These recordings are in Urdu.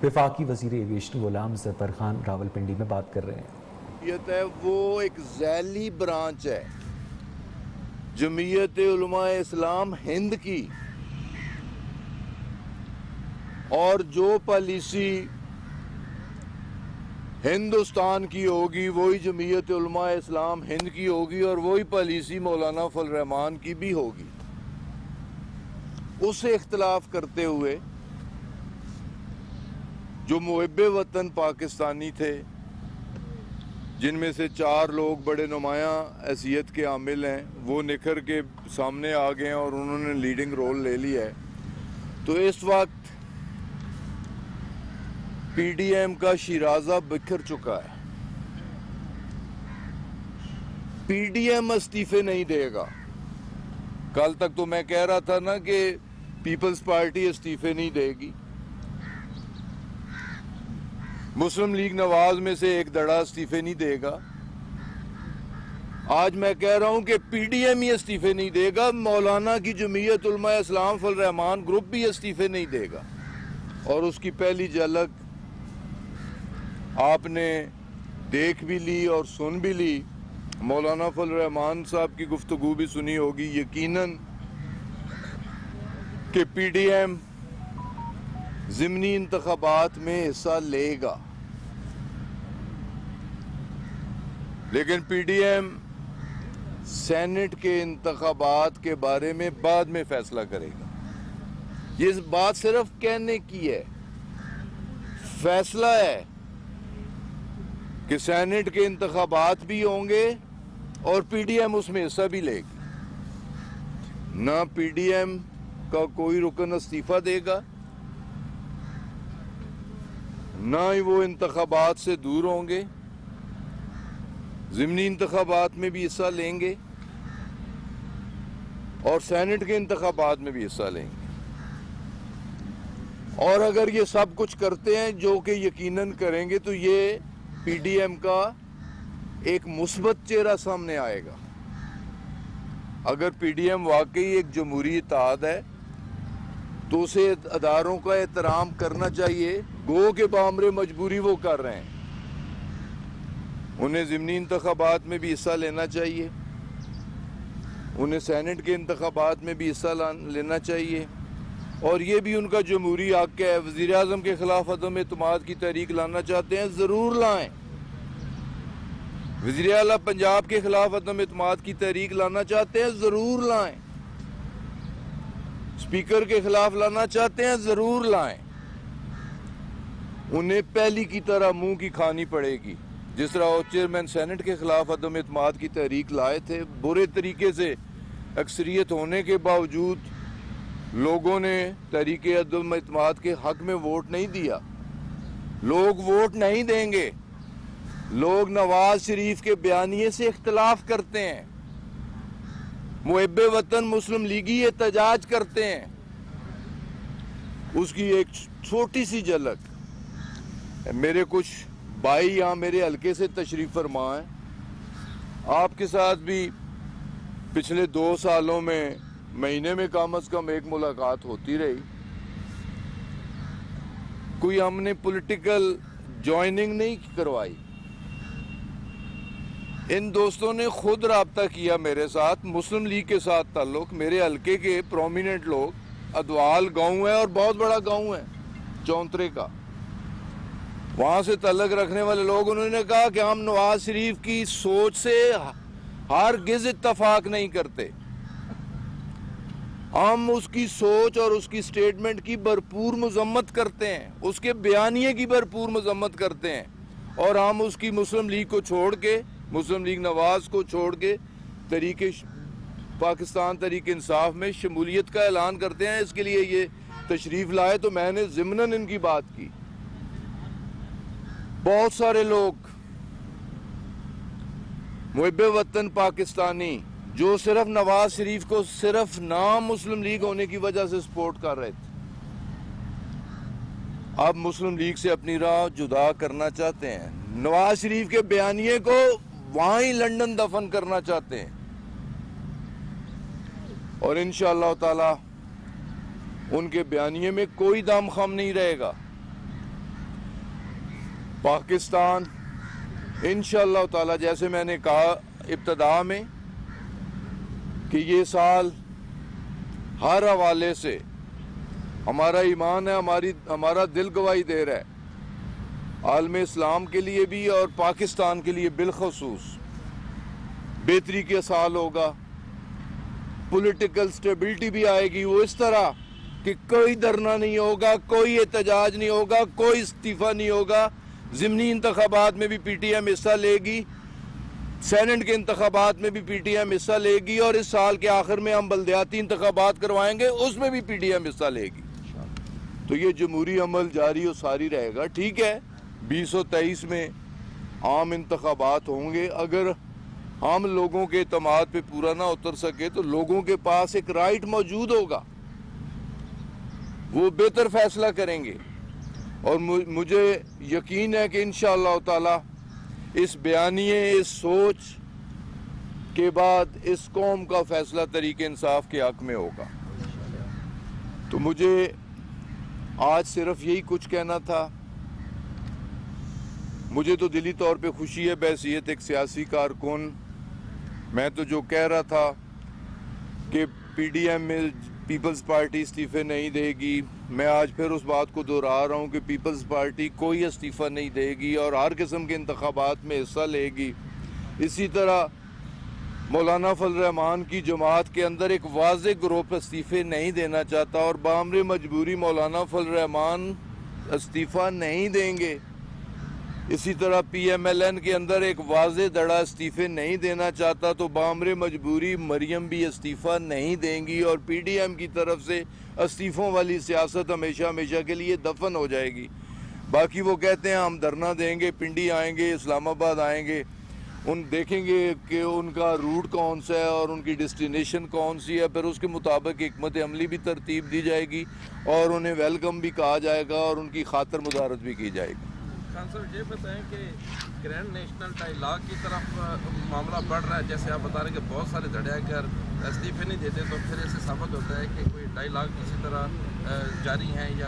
وفاقی وزیر ایویشن غلام ظفر خان راولپنڈی میں بات کر رہے ہیں۔ جمعیت ہے وہ ایک ذیلی برانچ ہے جمعیت علماء اسلام ہند کی، اور جو پالیسی ہندوستان کی ہوگی وہی جمعیت علماء اسلام ہند کی ہوگی، اور وہی پالیسی مولانا فضل الرحمان کی بھی ہوگی۔ اس سے اختلاف کرتے ہوئے جو محب وطن پاکستانی تھے، جن میں سے 4 لوگ بڑے نمایاں حیثیت کے عامل ہیں، وہ نکھر کے سامنے آ گئے ہیں اور انہوں نے لیڈنگ رول لے لیا ہے۔ تو اس وقت پی ڈی ایم کا شیرازہ بکھر چکا ہے۔ پی ڈی ایم استعفے نہیں دے گا۔ کل تک تو میں کہہ رہا تھا نا کہ پیپلز پارٹی استعفے نہیں دے گی، مسلم لیگ نواز میں سے ایک دڑا استعفے نہیں دے گا۔ آج میں کہہ رہا ہوں کہ پی ڈی ایم ہی استعفے نہیں دے گا، مولانا کی جمعیت علماء اسلام فضل الرحمان گروپ بھی استعفے نہیں دے گا۔ اور اس کی پہلی جھلک آپ نے دیکھ بھی لی اور سن بھی لی، مولانا فضل الرحمان صاحب کی گفتگو بھی سنی ہوگی۔ یقیناً کہ پی ڈی ایم ضمنی انتخابات میں حصہ لے گا، لیکن پی ڈی ایم سینٹ کے انتخابات کے بارے میں بعد میں فیصلہ کرے گا۔ یہ بات صرف کہنے کی ہے، فیصلہ ہے کہ سینٹ کے انتخابات بھی ہوں گے اور پی ڈی ایم اس میں حصہ بھی لے گی۔ نہ پی ڈی ایم کا کوئی رکن استعفیٰ دے گا، نہ ہی وہ انتخابات سے دور ہوں گے، ضمنی انتخابات میں بھی حصہ لیں گے اور سینٹ کے انتخابات میں بھی حصہ لیں گے۔ اور اگر یہ سب کچھ کرتے ہیں، جو کہ یقیناً کریں گے، تو یہ پی ڈی ایم کا ایک مثبت چہرہ سامنے آئے گا۔ اگر پی ڈی ایم واقعی ایک جمہوری اتحاد ہے تو اسے اداروں کا احترام کرنا چاہیے۔ گو کہ بامر مجبوری وہ کر رہے ہیں، انہیں ضمنی انتخابات میں بھی حصہ لینا چاہیے، انہیں سینٹ کے انتخابات میں بھی حصہ لینا چاہیے، اور یہ بھی ان کا جمہوری حق ہے۔ وزیر اعظم کے خلاف عدم اعتماد کی تحریک لانا چاہتے ہیں، ضرور لائیں۔ وزیر اعلیٰ پنجاب کے خلاف عدم اعتماد کی تحریک لانا چاہتے ہیں، ضرور لائیں۔ اسپیکر کے خلاف لانا چاہتے ہیں، ضرور لائیں۔ انہیں پہلی کی طرح منہ کی کھانی پڑے گی، جس طرح وہ چیئرمین سینٹ کے خلاف عدم اعتماد کی تحریک لائے تھے۔ برے طریقے سے اکثریت ہونے کے باوجود لوگوں نے تحریک عدم اعتماد کے حق میں ووٹ نہیں دیا۔ لوگ ووٹ نہیں دیں گے۔ لوگ نواز شریف کے بیانیے سے اختلاف کرتے ہیں، محب وطن مسلم لیگی احتجاج کرتے ہیں۔ اس کی ایک چھوٹی سی جھلک میرے کچھ بھائی یہاں میرے حلقے سے تشریف فرما ہیں، آپ کے ساتھ بھی پچھلے 2 سالوں میں مہینے میں کم از کم ایک ملاقات ہوتی رہی۔ کوئی ہم نے پولیٹیکل جوائننگ نہیں کروائی، ان دوستوں نے خود رابطہ کیا میرے ساتھ، مسلم لیگ کے ساتھ تعلق۔ میرے حلقے کے پرومیننٹ لوگ، ادوال گاؤں ہے اور بہت بڑا گاؤں ہے چونترے کا، وہاں سے تعلق رکھنے والے لوگ، انہوں نے کہا کہ ہم نواز شریف کی سوچ سے ہرگز اتفاق نہیں کرتے، ہم اس کی سوچ اور اس کی سٹیٹمنٹ کی بھرپور مذمت کرتے ہیں، اس کے بیانیے کی بھرپور مذمت کرتے ہیں، اور ہم اس کی مسلم لیگ کو چھوڑ کے، مسلم لیگ نواز کو چھوڑ کے پاکستان تحریک انصاف میں شمولیت کا اعلان کرتے ہیں۔ اس کے لیے یہ تشریف لائے تو میں نے ضمناً ان کی بات کی۔ بہت سارے لوگ محب وطن پاکستانی جو صرف نواز شریف کو صرف نام مسلم لیگ ہونے کی وجہ سے سپورٹ کر رہے تھے، اب مسلم لیگ سے اپنی راہ جدا کرنا چاہتے ہیں، نواز شریف کے بیانیے کو وہاں ہی لندن دفن کرنا چاہتے ہیں، اور انشاءاللہ تعالی ان کے بیانیے میں کوئی دم خم نہیں رہے گا۔ پاکستان انشاءاللہ تعالی، جیسے میں نے کہا ابتدا میں، کہ یہ سال ہر حوالے سے ہمارا ایمان ہے، ہمارا دل گواہی دے رہا ہے، عالم اسلام کے لیے بھی اور پاکستان کے لیے بالخصوص بہتری کے سال ہوگا. پولیٹیکل سٹیبلٹی بھی آئے گی، وہ اس طرح کہ کوئی دھرنا نہیں ہوگا، کوئی احتجاج نہیں ہوگا، کوئی استعفیٰ نہیں ہوگا. ضمنی انتخابات میں بھی پی ٹی ایم حصہ لے گی، سینٹ کے انتخابات میں بھی پی ٹی ایم حصہ لے گی، اور اس سال کے آخر میں ہم بلدیاتی انتخابات کروائیں گے، اس میں بھی پی ٹی ایم حصہ لے گی. تو یہ جمہوری عمل جاری و ساری رہے گا. ٹھیک ہے، 2023 میں عام انتخابات ہوں گے. اگر ہم لوگوں کے اعتماد پہ پورا نہ اتر سکے تو لوگوں کے پاس ایک رائٹ موجود ہوگا، وہ بہتر فیصلہ کریں گے. اور مجھے یقین ہے کہ انشاءاللہ تعالی اس بیانیے، اس سوچ کے بعد اس قوم کا فیصلہ طریق انصاف کے حق میں ہوگا. تو مجھے آج صرف یہی کچھ کہنا تھا. مجھے تو دلی طور پہ خوشی ہے بحیثیت ایک سیاسی کارکن. میں تو جو کہہ رہا تھا کہ پی ڈی ایم میں پیپلز پارٹی استعفے نہیں دے گی، میں آج پھر اس بات کو دہرا رہا ہوں کہ پیپلز پارٹی کوئی استعفیٰ نہیں دے گی اور ہر قسم کے انتخابات میں حصہ لے گی. اسی طرح مولانا فضل الرحمان کی جماعت کے اندر ایک واضح گروپ استعفے نہیں دینا چاہتا، اور بامر مجبوری مولانا فضل الرحمان استعفیٰ نہیں دیں گے. اسی طرح پی ایم ایل این کے اندر ایک واضح دڑا استعفے نہیں دینا چاہتا، تو بامر مجبوری مریم بھی استعفیٰ نہیں دیں گی، اور پی ڈی ایم کی طرف سے استعفوں والی سیاست ہمیشہ ہمیشہ کے لیے دفن ہو جائے گی. باقی وہ کہتے ہیں ہم دھرنا دیں گے، پنڈی آئیں گے، اسلام آباد آئیں گے، ان دیکھیں گے کہ ان کا روٹ کون سا ہے اور ان کی ڈیسٹینیشن کون سی ہے، پھر اس کے مطابق حکمت عملی بھی ترتیب دی جائے گی اور انہیں ویلکم بھی کہا جائے گا اور ان کی خاطر مدارت بھی کی جائے گی. خان صاحب یہ بتائیں کہ گرینڈ نیشنل ڈائیلاگ کی طرف معاملہ بڑھ رہا ہے، جیسے آپ بتا رہے ہیں کہ بہت سارے دھڑے اگر استعفے نہیں دیتے تو پھر ایسے ثابت ہوتا ہے کہ کوئی ڈائیلاگ کسی طرح جاری ہیں. یا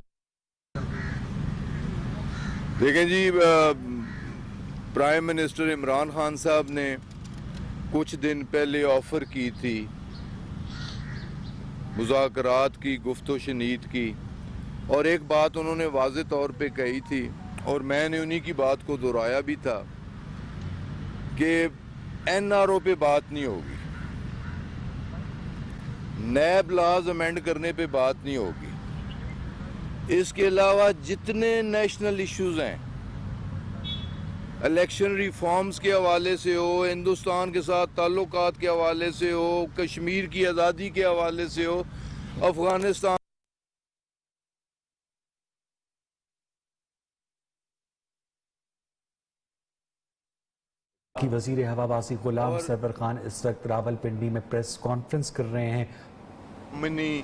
دیکھیں جی، پرائم منسٹر عمران خان صاحب نے کچھ دن پہلے آفر کی تھی مذاکرات کی، گفت و شنید کی، اور ایک بات انہوں نے واضح طور پہ کہی تھی اور میں نے انہی کی بات کو دہرایا بھی تھا کہ این آر او پہ بات نہیں ہوگی، نیب لاز امینڈ کرنے پہ بات نہیں ہوگی. اس کے علاوہ جتنے نیشنل ایشوز ہیں، الیکشن ریفارمز کے حوالے سے ہو، ہندوستان کے ساتھ تعلقات کے حوالے سے ہو، کشمیر کی آزادی کے حوالے سے ہو، افغانستان کی وزیر ہوابازی غلام سرور خان اس وقت راول پنڈی میں پریس کانفرنس کر رہے ہیں. منی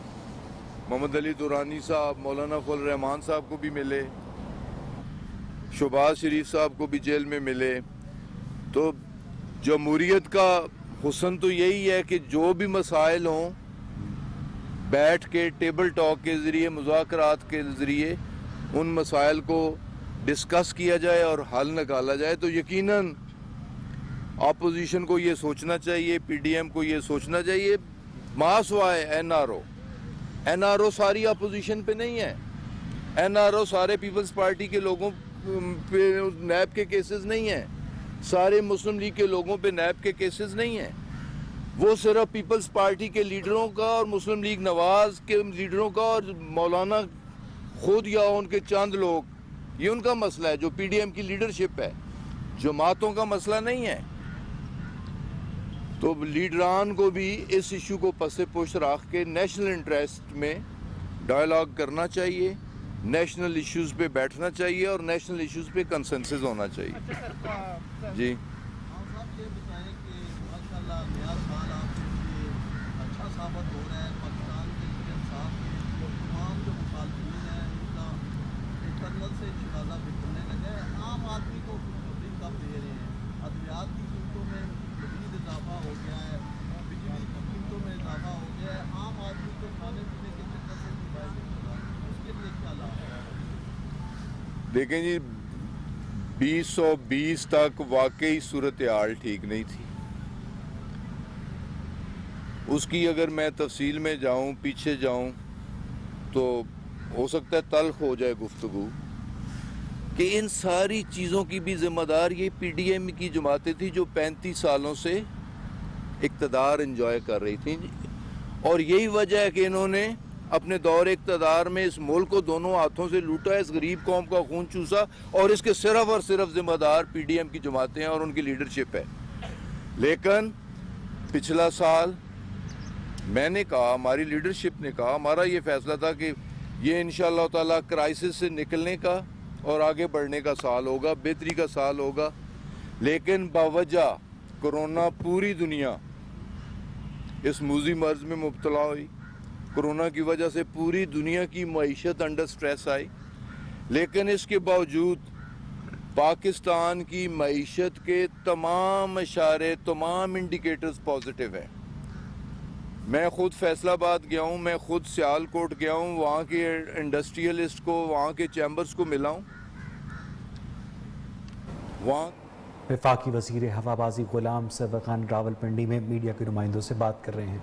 محمد علی دورانی صاحب، مولانا فضل الرحمان صاحب کو بھی ملے، شہباز شریف صاحب کو بھی جیل میں ملے. تو جمہوریت کا حسن تو یہی ہے کہ جو بھی مسائل ہوں بیٹھ کے ٹیبل ٹاک کے ذریعے، مذاکرات کے ذریعے ان مسائل کو ڈسکس کیا جائے اور حل نکالا جائے. تو یقیناً اپوزیشن کو یہ سوچنا چاہیے، پی ڈی ایم کو یہ سوچنا چاہیے، ماسوائے این آر او ساری اپوزیشن پہ نہیں ہے. این آر او سارے پیپلز پارٹی کے لوگوں پہ نیب کے کیسز نہیں ہیں، سارے مسلم لیگ کے لوگوں پہ نیب کے کیسز نہیں ہیں. وہ صرف پیپلز پارٹی کے لیڈروں کا اور مسلم لیگ نواز کے لیڈروں کا اور مولانا خود یا ان کے چند لوگ، یہ ان کا مسئلہ ہے جو پی ڈی ایم کی لیڈرشپ ہے، جماعتوں کا مسئلہ نہیں ہے. تو لیڈران کو بھی اس ایشو کو پس پش رکھ کے نیشنل انٹرسٹ میں ڈائیلاگ کرنا چاہیے، نیشنل ایشوز پہ بیٹھنا چاہیے اور نیشنل ایشوز پہ کنسنسس ہونا چاہیے. جی صاحب یہ بتائیں کہ ماشاءاللہ نیا سال آپ کے لیے اچھا ثابت ہو رہا ہے. پاکستان کے انصاف کے تمام جو مخالفین ہیں ان کا انٹرنل سے شرازہ بکھرنے لگا ہے. عام آدمی کو خوشخبری کب دے رہے ہیں؟ ادویات کی قیمتوں میں مزید اضافہ ہو گیا ہے، بجلی کی قیمتوں میں اضافہ ہو گیا ہے، عام آدمی کو کھانے پینے کے چکر سے بھی فائدہ ہوگا. اس کے لیے کیا لاؤ؟ دیکھیں جی، 2020 تک واقعی صورتحال ٹھیک نہیں تھی. اس کی اگر میں تفصیل میں جاؤں، پیچھے جاؤں، تو ہو سکتا ہے تلخ ہو جائے گفتگو کہ ان ساری چیزوں کی بھی ذمہ دار یہ پی ڈی ایم کی جماعتیں تھیں جو 35 سالوں سے اقتدار انجوائے کر رہی تھیں، اور یہی وجہ ہے کہ انہوں نے اپنے دور اقتدار میں اس ملک کو دونوں ہاتھوں سے لوٹا، اس غریب قوم کا خون چوسا، اور اس کے صرف اور صرف ذمہ دار پی ڈی ایم کی جماعتیں ہیں اور ان کی لیڈرشپ ہے. لیکن پچھلا سال میں نے کہا، ہماری لیڈرشپ نے کہا، ہمارا یہ فیصلہ تھا کہ یہ انشاءاللہ تعالیٰ کرائسس سے نکلنے کا اور آگے بڑھنے کا سال ہوگا، بہتری کا سال ہوگا. لیکن باوجہ کرونا پوری دنیا اس موذی مرض میں مبتلا ہوئی. کرونا کی وجہ سے پوری دنیا کی معیشت انڈر سٹریس آئی، لیکن اس کے باوجود پاکستان کی معیشت کے تمام اشارے، تمام انڈیکیٹرز پازیٹیو ہیں. میں خود فیصل آباد گیا ہوں، میں خود سیال کوٹ گیا ہوں، وہاں کے انڈسٹریلسٹ کو، وہاں کے چیمبرز کو ملا ہوں. وہاں وفاقی وزیر ہوابازی غلام سرور خان راولپنڈی میں میڈیا کے نمائندوں سے بات کر رہے ہیں.